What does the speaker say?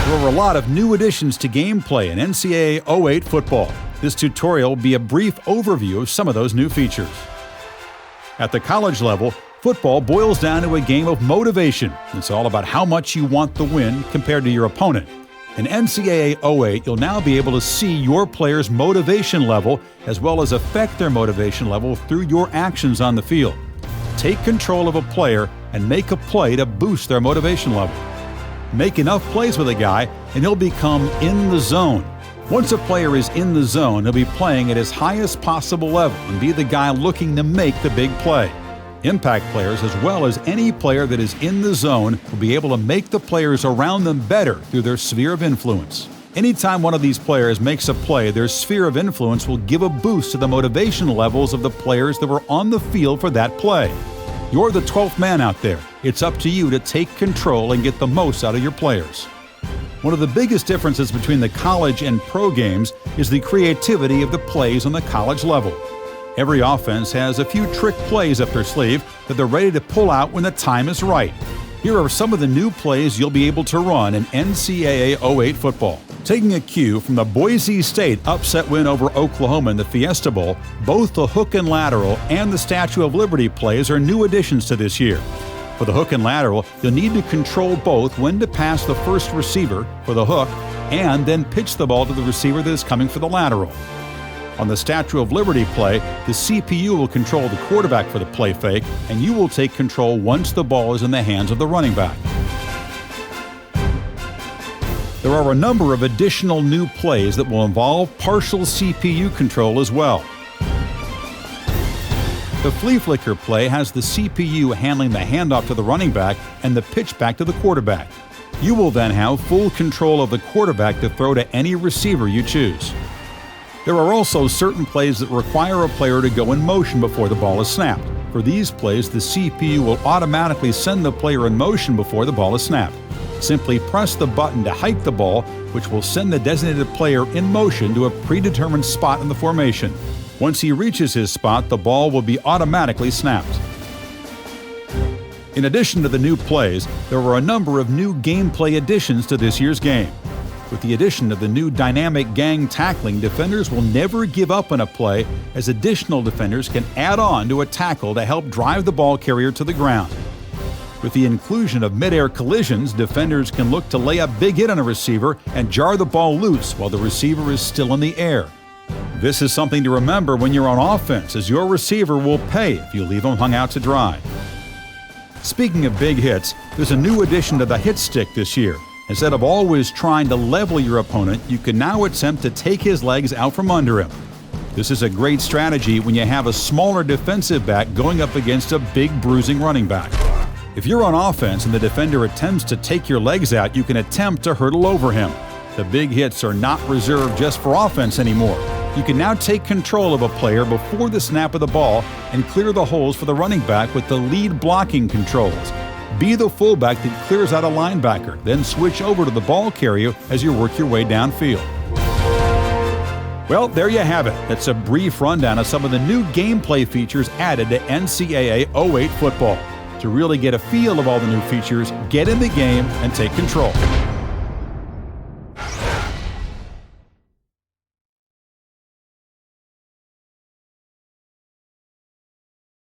There are a lot of new additions to gameplay in NCAA 08 football. This tutorial will be a brief overview of some of those new features. At the college level, football boils down to a game of motivation. It's all about how much you want the win compared to your opponent. In NCAA 08, you'll now be able to see your players' motivation level as well as affect their motivation level through your actions on the field. Take control of a player and make a play to boost their motivation level. Make enough plays with a guy and he'll become in the zone. Once a player is in the zone, he'll be playing at his highest possible level and be the guy looking to make the big play. Impact players, as well as any player that is in the zone, will be able to make the players around them better through their sphere of influence. Anytime one of these players makes a play, their sphere of influence will give a boost to the motivation levels of the players that were on the field for that play. You're the 12th man out there. It's up to you to take control and get the most out of your players. One of the biggest differences between the college and pro games is the creativity of the plays on the college level. Every offense has a few trick plays up their sleeve that they're ready to pull out when the time is right. Here are some of the new plays you'll be able to run in NCAA 08 football. Taking a cue from the Boise State upset win over Oklahoma in the Fiesta Bowl, both the hook and lateral and the Statue of Liberty plays are new additions to this year. For the hook and lateral, you'll need to control both when to pass the first receiver for the hook and then pitch the ball to the receiver that is coming for the lateral. On the Statue of Liberty play, the CPU will control the quarterback for the play fake, and you will take control once the ball is in the hands of the running back. There are a number of additional new plays that will involve partial CPU control as well. The flea flicker play has the CPU handling the handoff to the running back and the pitch back to the quarterback. You will then have full control of the quarterback to throw to any receiver you choose. There are also certain plays that require a player to go in motion before the ball is snapped. For these plays, the CPU will automatically send the player in motion before the ball is snapped. Simply press the button to hike the ball, which will send the designated player in motion to a predetermined spot in the formation. Once he reaches his spot, the ball will be automatically snapped. In addition to the new plays, there were a number of new gameplay additions to this year's game. With the addition of the new dynamic gang tackling, defenders will never give up on a play, as additional defenders can add on to a tackle to help drive the ball carrier to the ground. With the inclusion of mid-air collisions, defenders can look to lay a big hit on a receiver and jar the ball loose while the receiver is still in the air. This is something to remember when you're on offense, as your receiver will pay if you leave him hung out to dry. Speaking of big hits, there's a new addition to the hit stick this year. Instead of always trying to level your opponent, you can now attempt to take his legs out from under him. This is a great strategy when you have a smaller defensive back going up against a big bruising running back. If you're on offense and the defender attempts to take your legs out, you can attempt to hurdle over him. The big hits are not reserved just for offense anymore. You can now take control of a player before the snap of the ball and clear the holes for the running back with the lead blocking controls. Be the fullback that clears out a linebacker, then switch over to the ball carrier as you work your way downfield. Well, there you have it. That's a brief rundown of some of the new gameplay features added to NCAA 08 football. To really get a feel of all the new features, get in the game and take control.